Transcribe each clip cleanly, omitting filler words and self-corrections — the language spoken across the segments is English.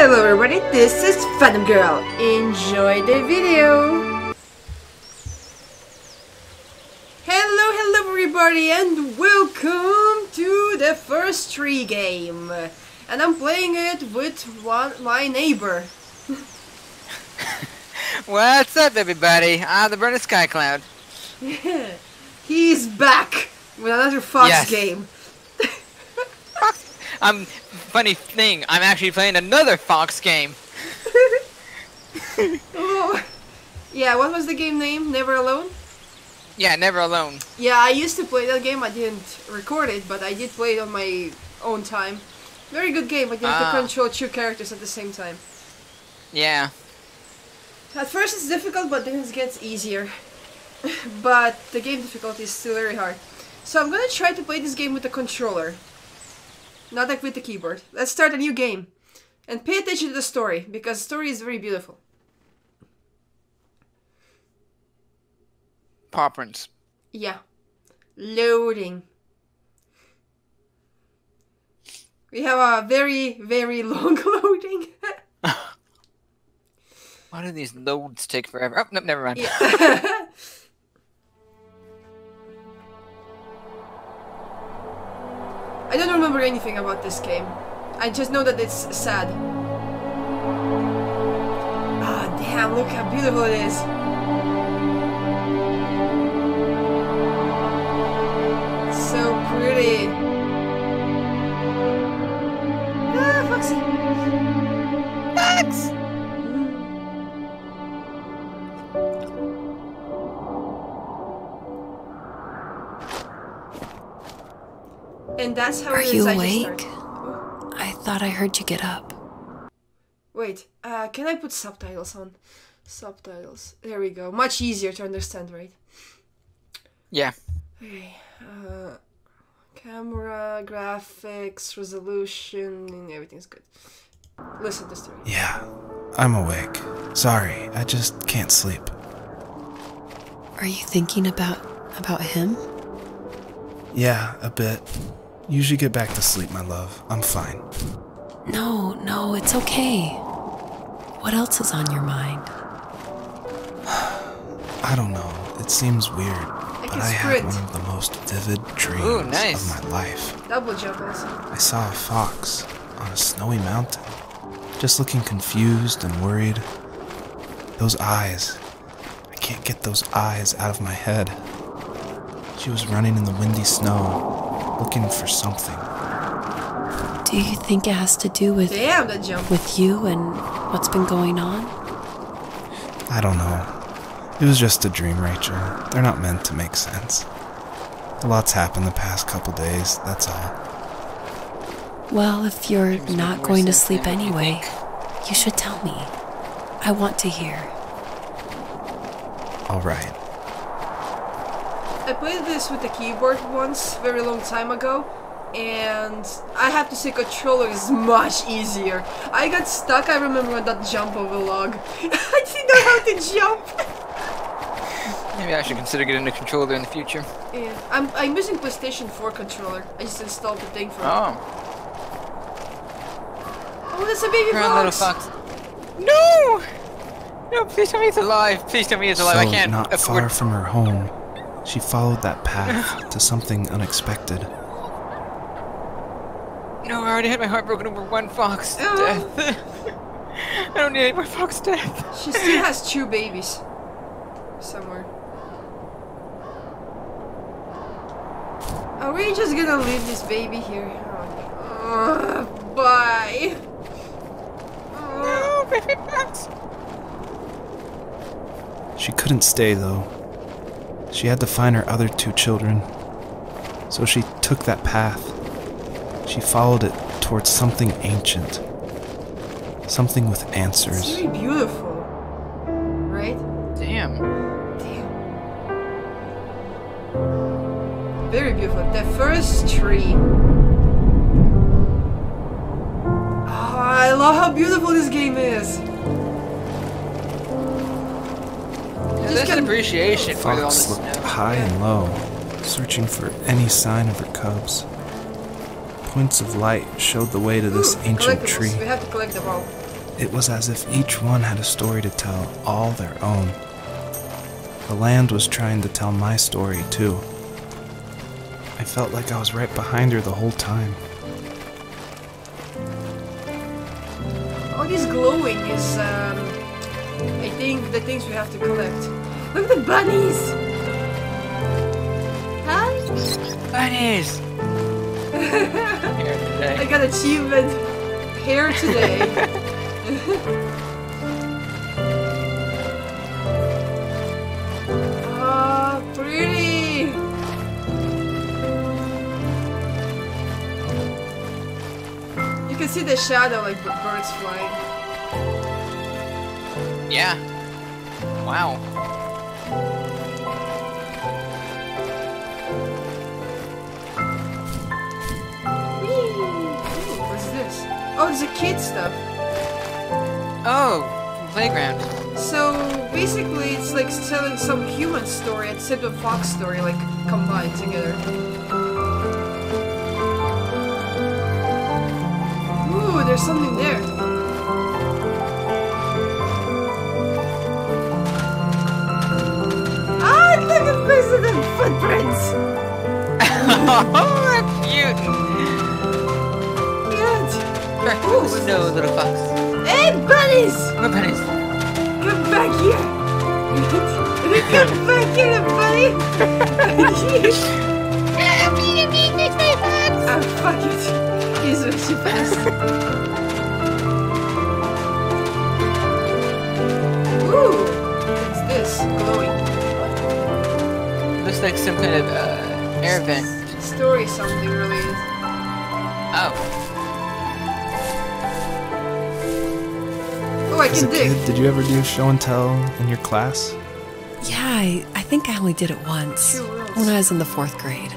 Hello everybody, this is Phantom Girl. Enjoy the video. Hello everybody and welcome to the first tree game. And I'm playing it with my neighbor. What's up everybody? I'm the burningskycloud. He's back with another Fox game. Funny thing, I'm actually playing another Fox game. Oh. Yeah, what was the game name? Never Alone? Yeah, Never Alone. Yeah, I used to play that game. I didn't record it, but I did play it on my own time. Very good game, but you have to control two characters at the same time. Yeah. At first it's difficult, but then it gets easier. But the game difficulty is still very hard. So I'm gonna try to play this game with the controller. Not like with the keyboard. Let's start a new game. And pay attention to the story, because the story is very beautiful. Paw prints. Yeah. Loading. We have a very long loading. Why do these loads take forever? Oh, no, never mind. Yeah. I don't remember anything about this game. I just know that it's sad. Ah, damn, look how beautiful it is. So pretty. Ah, Foxy. Fox! And that's how Are it is. you I awake? I thought I heard you get up. Wait, can I put subtitles on? Subtitles. There we go. Much easier to understand, right? Yeah. Okay. Camera, graphics, resolution, everything's good. Listen to the story. Yeah, I'm awake. Sorry, I just can't sleep. Are you thinking about him? Yeah, a bit. You should get back to sleep, my love. I'm fine. No, it's okay. What else is on your mind? I don't know. It seems weird, but I had one of the most vivid dreams of my life. Double jump also. I saw a fox on a snowy mountain, just looking confused and worried. Those eyes. I can't get those eyes out of my head. She was running in the windy snow, looking for something. Do you think it has to do with with you and what's been going on? I don't know. It was just a dream, Rachel. They're not meant to make sense. A lot's happened the past couple days, that's all. Well, if you're not going to sleep anyway, you should tell me. I want to hear. All right. I played this with the keyboard once, very long time ago, and I have to say controller is much easier. I got stuck, I remember on that jump over log. I didn't know how to jump. Maybe I should consider getting a controller in the future. Yeah, I'm using PlayStation 4 controller. I just installed the thing for it. Oh, that's a baby fox! Little fox. No! No, please tell me it's alive. Please tell me it's alive. I can't not far from her home, she followed that path to something unexpected. No, I already had my heart broken over one fox death. I don't need any more fox death. She still has 2 babies. Somewhere. Are we just gonna leave this baby here? Bye! No, baby fox! She couldn't stay, though. She had to find her other 2 children. So she took that path. She followed it towards something ancient. Something with answers. It's very beautiful. Right? Damn. Very beautiful. The first tree. Oh, I love how beautiful this game is. There's an appreciation for all this Fox looked snow. high and low, searching for any sign of her cubs. Points of light showed the way to this ancient tree. We have to collect them all. It was as if each one had a story to tell, all their own. The land was trying to tell my story, too. I felt like I was right behind her the whole time. All this glowing is, I think, the things we have to collect. Look at the bunnies! Hi! Bunnies! Here today. I got achievement. Hair today. Ah, pretty! You can see the shadow like the birds flying. Yeah. Wow. Ooh, what's this? Oh, it's a kid stuff. Oh, playground. So basically, it's like telling some human story and Silver Fox story, like combined together. Ooh, there's something there. Ah, look at this and the footprints. Oh, that's cute. Cute. Ooh, no, little fox. Hey, bunnies! What bunnies? Come back here! Come back here, buddy! Ah, fuck it. He's way too fast. Ooh! What's this? Glowing. Looks like some kind of air vent. Story something related. Oh. Oh, I As a can dig. kid, did you ever do show and tell in your class? Yeah, I think I only did it once. Two worlds. When I was in the 4th grade.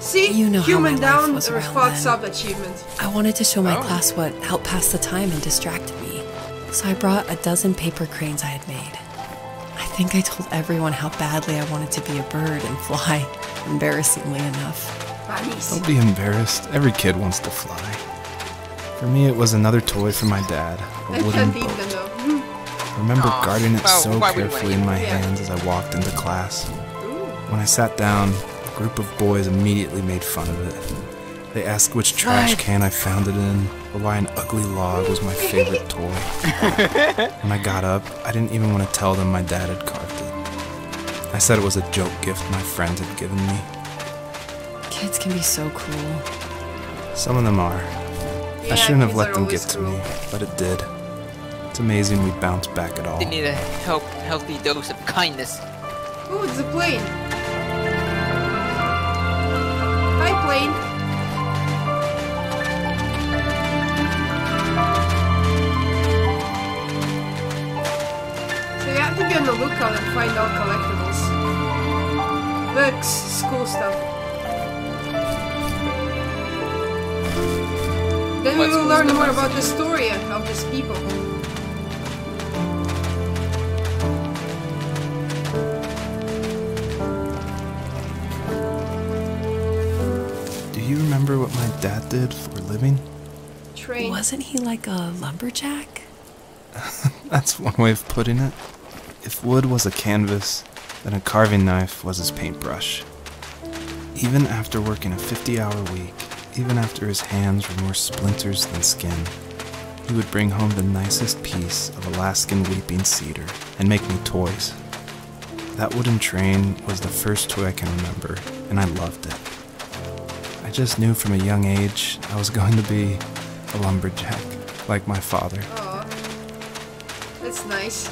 See? You know how Human my life down was or around Fox then. up achievement. I wanted to show my Oh. class what helped pass the time and distracted me. So I brought a dozen paper cranes I had made. I think I told everyone how badly I wanted to be a bird and fly, embarrassingly enough. Bunnies. Don't be embarrassed. Every kid wants to fly. For me, it was another toy from my dad. A I wooden can't eat boat. them though. I remember Aw, guarding it well, so why would you carefully wanna in my eat it? Yeah. hands as I walked into class. Ooh. When I sat down, a group of boys immediately made fun of it. They asked which trash What? can I found it in, or why an ugly log was my favorite toy. When I got up, I didn't even want to tell them my dad had carved it. I said it was a joke gift my friends had given me. Kids can be so cruel. Some of them are. Yeah, I shouldn't have kids let are them always get to cruel. me, but it did. It's amazing we bounced back at all. They need a healthy dose of kindness. Ooh, it's a plane. Hi, plane. So you have to be on the lookout and find out collectibles. Books, school stuff. Then we What will school learn stuff more is about the story of these people. Do you remember what my dad did for a living? Train. Wasn't he like a lumberjack? That's one way of putting it. If wood was a canvas, then a carving knife was his paintbrush. Even after working a 50-hour week, even after his hands were more splinters than skin, he would bring home the nicest piece of Alaskan weeping cedar and make me toys. That wooden train was the first toy I can remember, and I loved it. I just knew from a young age I was going to be a lumberjack, like my father. Aw. That's nice.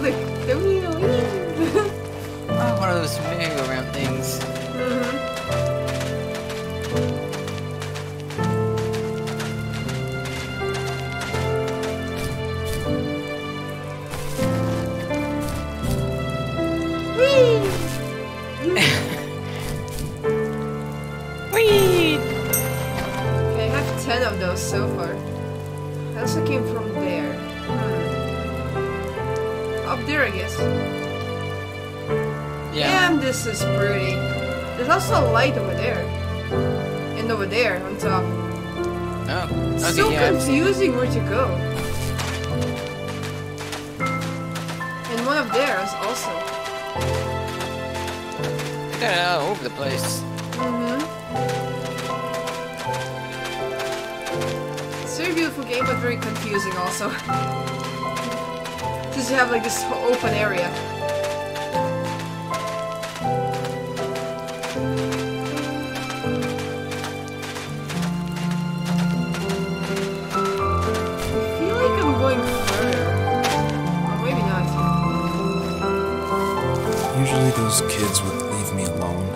Look, the wheel. Oh, one of those merry-go-round things. Whee! Okay, I have 10 of those so far. I also came from there. Up there, I guess. Yeah. Damn, this is pretty. There's also a light over there. And over there, on top. Oh. Okay, So yeah. confusing where to go. And one of theirs also. Yeah, all over the place. It's a very beautiful game, but very confusing also. Because you have like this open area. I feel like I'm going further. Or maybe not. Usually those kids would leave me alone,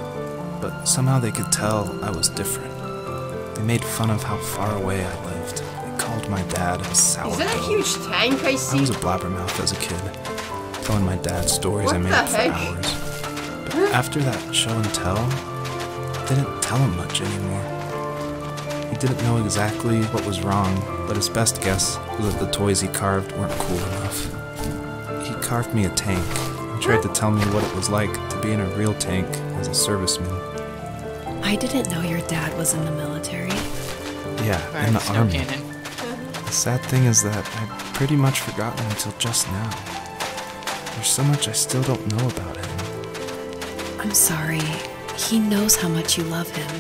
but somehow they could tell I was different. They made fun of how far away I lived. They called my dad a sourdough. Is that a huge tank I see? I was a blabbermouth as a kid, telling my dad stories What I made the up for heck? hours. But after that show and tell, I didn't tell him much anymore. He didn't know exactly what was wrong, but his best guess was that the toys he carved weren't cool enough. He carved me a tank and tried to tell me what it was like to be in a real tank as a serviceman. I didn't know your dad was in the military. Yeah, Alright, in the snow army. cannon. The sad thing is that I'd pretty much forgotten until just now. There's so much I still don't know about him. I'm sorry. He knows how much you love him.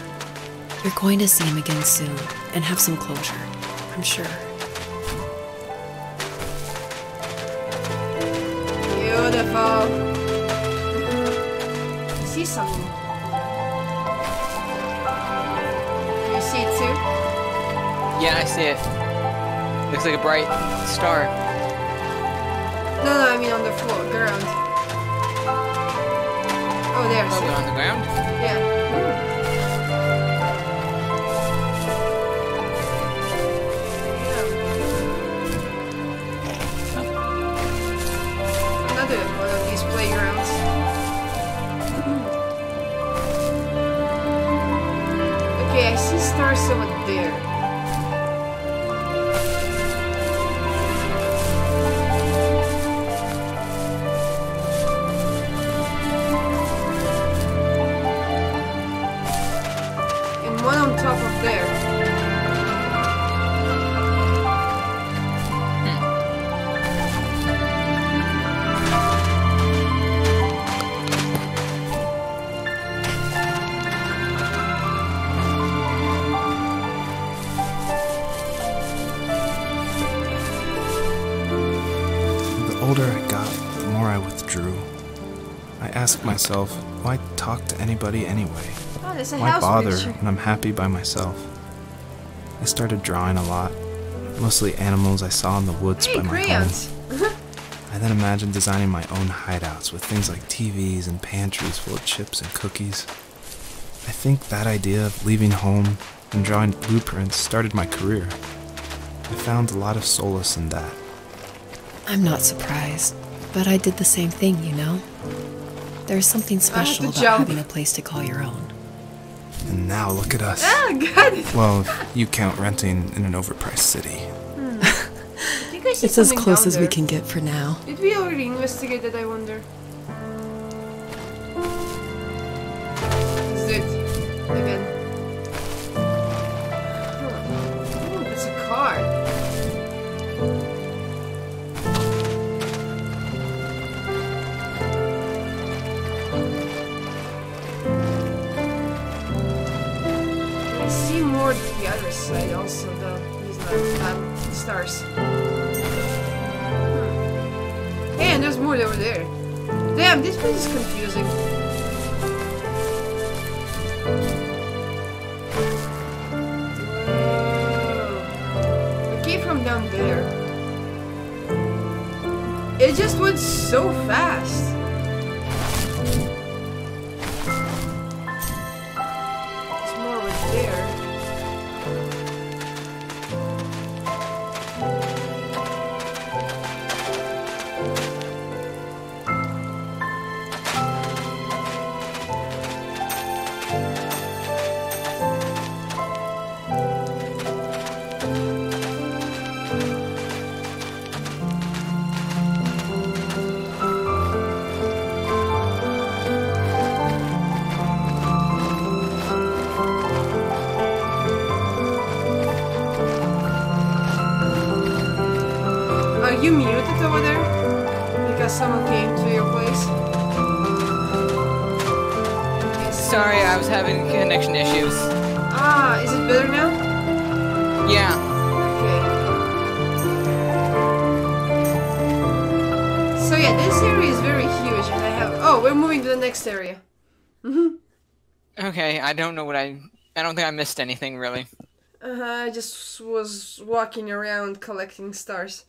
You're going to see him again soon and have some closure, I'm sure. Beautiful. I see something. You see it too? Yeah, I see it. Looks like a bright star. No, I mean on the floor, ground. Oh, there. Oh, See? on the ground? Yeah. Another one of these playgrounds. Okay, I see stars over there. And one on top of there. The older I got, the more I withdrew. I asked myself, why talk to anybody anyway? Oh, there's a Why house bother picture. when I'm happy by myself? I started drawing a lot, mostly animals I saw in the woods Hey, by my home. crayons. I then imagined designing my own hideouts with things like TVs and pantries full of chips and cookies. I think that idea of leaving home and drawing blueprints started my career. I found a lot of solace in that. I'm not surprised, but I did the same thing, you know? There's something special about jump. having a place to call your own. And now look at us. Ah, got it. Well, if you count renting in an overpriced city. I think I see It's as something close down as we there. can get for now. Did we already investigate that, I wonder? Let's do it. Again. Huh. Ooh, that's a car. I see more the other side also, though. These stars. Hey, and there's more over there. Damn, this place is confusing. Whoa. It came from down there. It just went so fast. There's more over there. you muted over there? Because someone came to your place? Sorry, I was having connection issues. Ah, is it better now? Yeah. Okay. So yeah, this area is very huge and I have... Oh, we're moving to the next area. Okay, I don't know what I don't think I missed anything, really. I just was walking around collecting stars.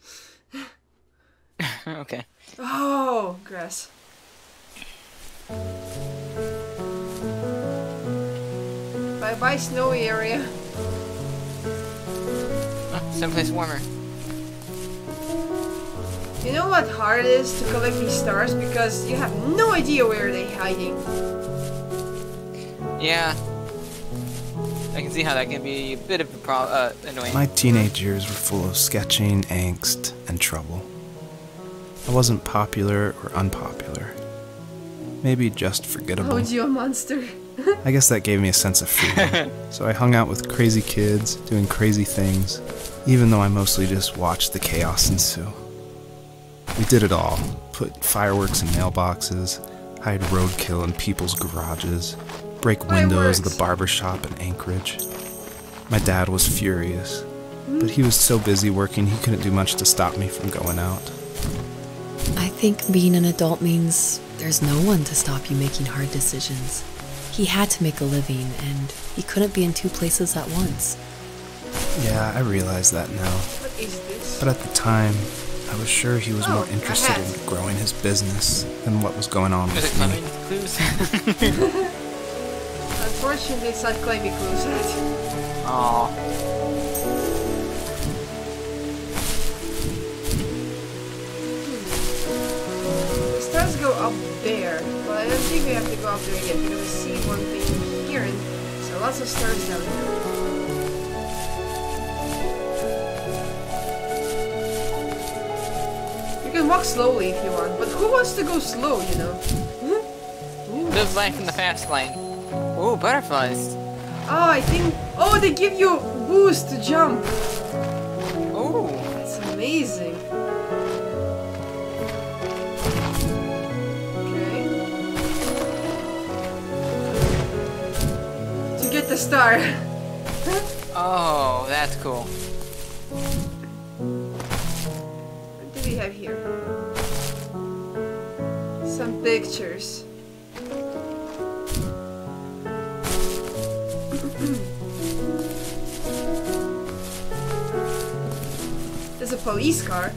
Okay. Oh, grass. Bye-bye, snowy area. Oh, someplace warmer. You know what hard it is to collect these stars? Because you have no idea where they're hiding. Yeah. I can see how that can be a bit of a annoying. My teenage years were full of sketching, angst, and trouble. I wasn't popular or unpopular. Maybe just forgettable. Oh, you a monster. I guess that gave me a sense of freedom. So I hung out with crazy kids, doing crazy things, even though I mostly just watched the chaos ensue. We did it all. Put fireworks in mailboxes, hide roadkill in people's garages, break windows of the barber shop in Anchorage. My dad was furious, but he was so busy working he couldn't do much to stop me from going out. I think being an adult means there's no one to stop you making hard decisions. He had to make a living, and he couldn't be in two places at once. Yeah, I realize that now. What is this? But at the time, I was sure he was more interested in growing his business than what was going on Is it with me. climbing clues? Unfortunately, it's not climbing clues yet. Aww. The stars go up there, but I don't think we have to go up there yet because I see one thing here and so lots of stars down here. You can walk slowly if you want, but who wants to go slow, you know? Live life in the fast lane. Ooh, butterflies. Oh, I think... Oh, they give you a boost to jump. Ooh. That's amazing. Okay. To get the star. Oh, that's cool. What do we have here? Some pictures. There's a police car.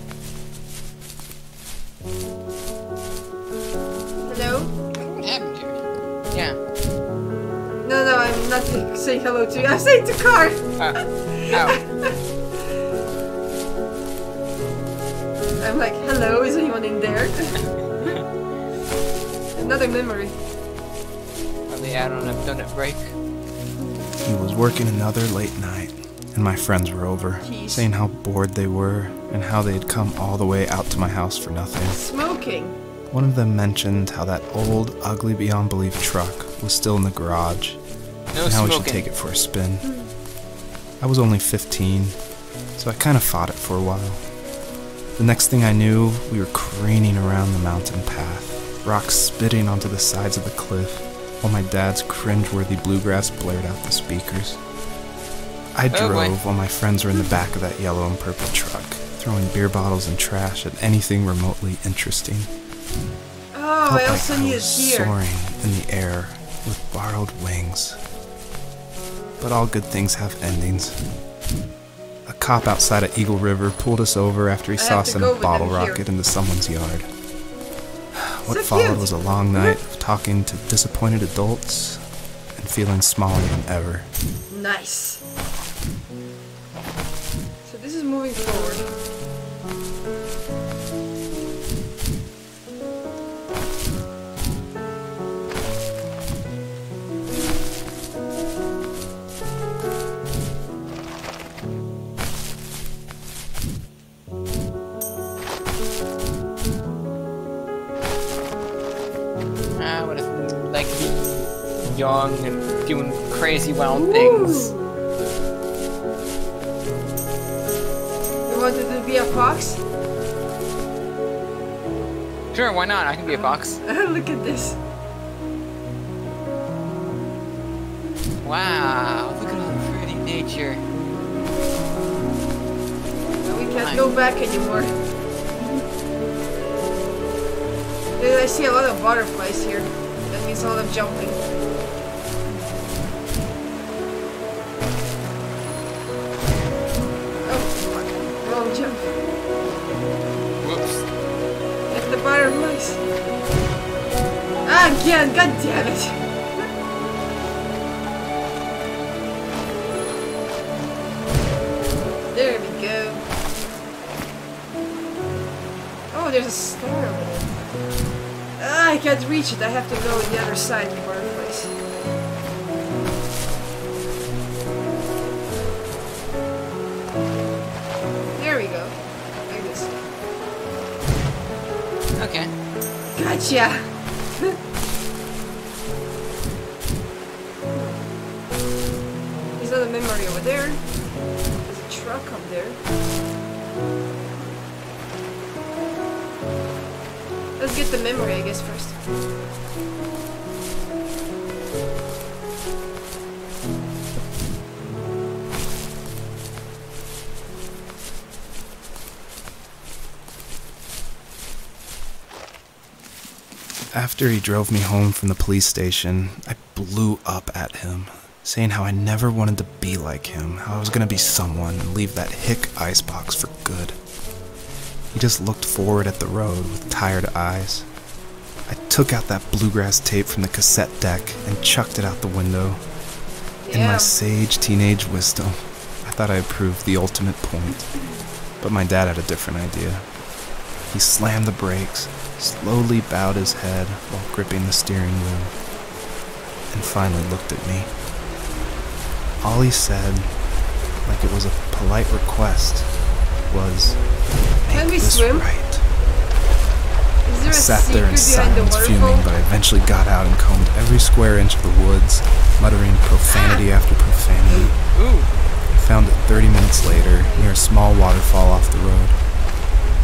Hello? What happened to you? Yeah. No, I'm not saying hello to you. I'm saying to car. Oh. I'm like, hello, is anyone in there? Another memory. Are they out on a donut break? He was working another late night, and my friends were over, Jeez. saying how bored they were and how they'd come all the way out to my house for nothing. Smoking. One of them mentioned how that old, ugly beyond belief truck was still in the garage, No and how we smoking. should take it for a spin. I was only 15, so I kind of fought it for a while. The next thing I knew, we were craning around the mountain path, rocks spitting onto the sides of the cliff, while my dad's cringeworthy bluegrass blared out the speakers. I Oh, boy. drove while my friends were in the back of that yellow and purple truck, throwing beer bottles and trash at anything remotely interesting. Oh, Felt I like also I need it was here. soaring in the air with borrowed wings. But all good things have endings. A cop outside of Eagle River pulled us over after he I saw have us to in go a with bottle them here. rocket into someone's yard. What So followed cute. was a long night of talking to disappointed adults and feeling smaller than ever. Nice. So this is moving forward. What is like young and doing crazy wild things. You wanted to be a fox? Sure, why not? I can be a box. Look at this. Wow, look at all the pretty nature. We can't go back anymore. I see a lot of butterflies here. That means a lot of jumping. Oh, fuck. Wrong jump. Whoops. At the butterflies. Ah, again! God damn it! There we go. Oh, there's a star over there. Ah, I can't reach it. I have to go on the other side of the butterflies. There we go. Like this. Okay. Gotcha! There's another memory over there. There's a truck up there. Let's get the memory, I guess, first. After he drove me home from the police station, I blew up at him, saying how I never wanted to be like him, how I was gonna be someone and leave that hick icebox for good. He just looked forward at the road with tired eyes. I took out that bluegrass tape from the cassette deck and chucked it out the window. In my sage teenage wisdom, I thought I had proved the ultimate point. But my dad had a different idea. He slammed the brakes, slowly bowed his head while gripping the steering wheel, and finally looked at me. All he said, like it was a polite request, was, Can we "Make this swim? right." Is there I a sat there in secret behind the silence, fuming, waterfall? but I eventually got out and combed every square inch of the woods, muttering profanity after profanity. Ooh. I found it 30 minutes later, near a small waterfall off the road.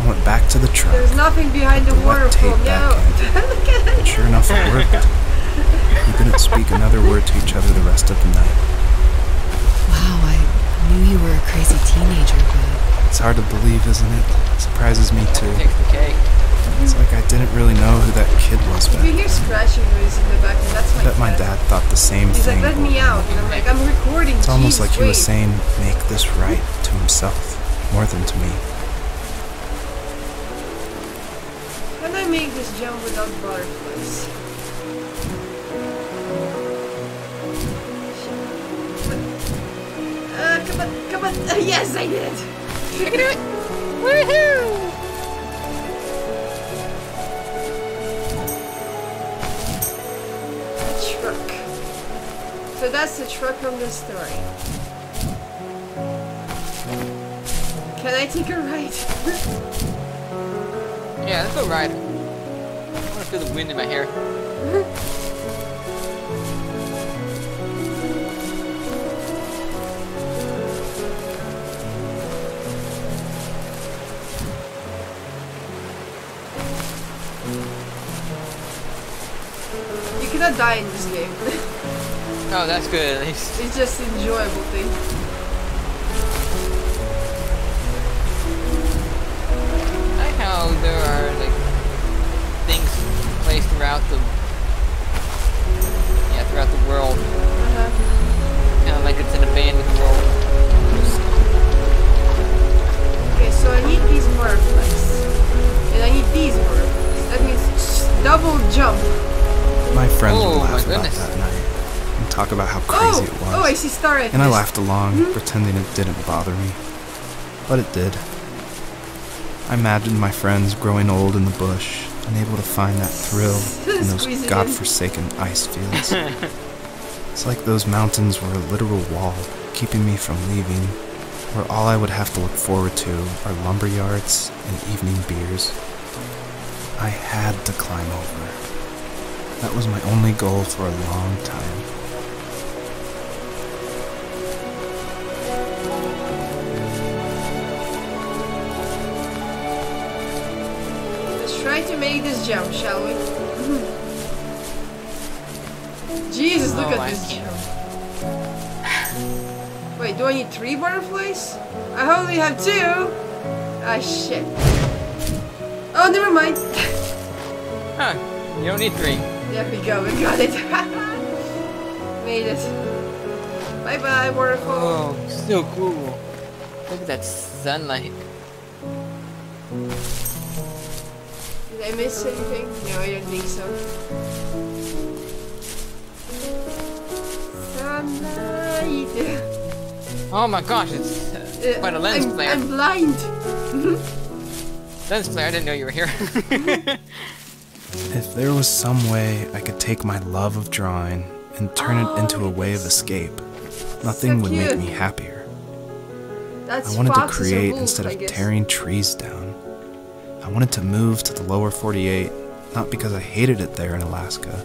I went back to the truck, There's nothing behind the the wet waterfall. tape No. back Look at and it. sure enough it worked. We didn't speak another word to each other the rest of the night. Wow, I knew you were a crazy teenager, but It's hard to believe, isn't it? It surprises me too. Takes the cake. It's like I didn't really know who that kid was If back you hear then. scratching noise in the back, and that's I bet my dad thought the same He's like, thing. let me out. And I'm like, I'm recording. It's almost Jesus, like he was wait. saying, make this right to himself, more than to me. Can I make this jump without butterflies? Come on, come on. Yes, I did. I can do it! Woohoo! A truck. So that's the truck from the story. Can I take a ride? Yeah, let's go ride. I want to feel the wind in my hair. You cannot die in this game. Oh, that's good at least. It's just an enjoyable thing. I like how there are like things placed throughout the world. Kind of like it's an abandoned world. Okay, so I need these butterflies. And I need these butterflies. That means double jump. My friends Oh, would my laugh about goodness. that night and talk about how crazy it was. Oh, I see star And I laughed along, pretending it didn't bother me. But it did. I imagined my friends growing old in the bush, unable to find that thrill in those Squeeze it in. godforsaken ice fields. It's like those mountains were a literal wall, keeping me from leaving, where all I would have to look forward to are lumber yards and evening beers. I had to climb over. That was my only goal for a long time. This try to make this jump, shall we? Jesus, look at this jump. Wait, do I need 3 butterflies? I only have 2! Ah, shit. Oh, never mind. Huh, you don't need 3. There we go, we got it. Made it. Bye bye, waterfall. Oh, so cool. Look at that sunlight. Did I miss anything? No, I don't think so. Sunlight. Oh my gosh, it's quite a lens flare. I'm blind. Lens flare, I didn't know you were here. If there was some way I could take my love of drawing and turn it into a way of escape, nothing would make me happier. That's I wanted to foxes or create wolves, instead I of guess. tearing trees down. I wanted to move to the lower 48, not because I hated it there in Alaska,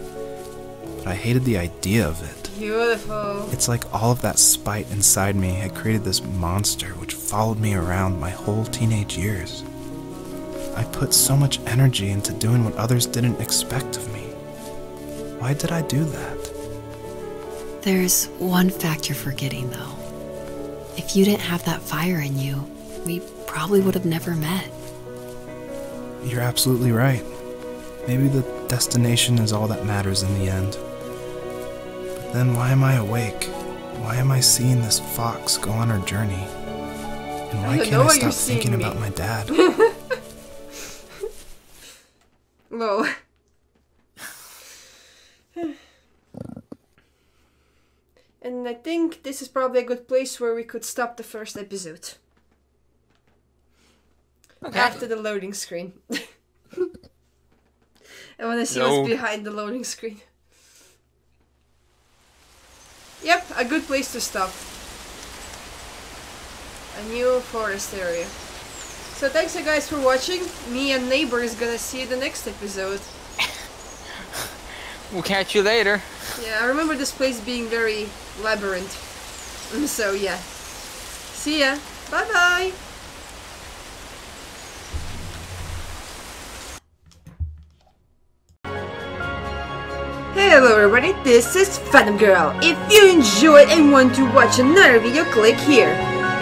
but I hated the idea of it. Beautiful. It's like all of that spite inside me had created this monster which followed me around my whole teenage years. I put so much energy into doing what others didn't expect of me. Why did I do that? There's one fact you're forgetting, though. If you didn't have that fire in you, we probably would have never met. You're absolutely right. Maybe the destination is all that matters in the end. But then why am I awake? Why am I seeing this fox go on her journey? And why can't I stop thinking about my dad? Lol. And I think this is probably a good place where we could stop the first episode. Okay. After the loading screen. I want to see what's behind the loading screen. Yep, a good place to stop. A new forest area. So thanks you guys for watching. Me and Neighbor is gonna see you the next episode. We'll catch you later. Yeah, I remember this place being very labyrinth. So yeah. See ya. Bye bye. Hello everybody, this is Phantom Girl. If you enjoyed and want to watch another video, click here.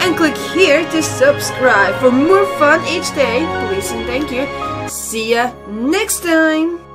And click here to subscribe for more fun each day. Please and thank you. See ya next time.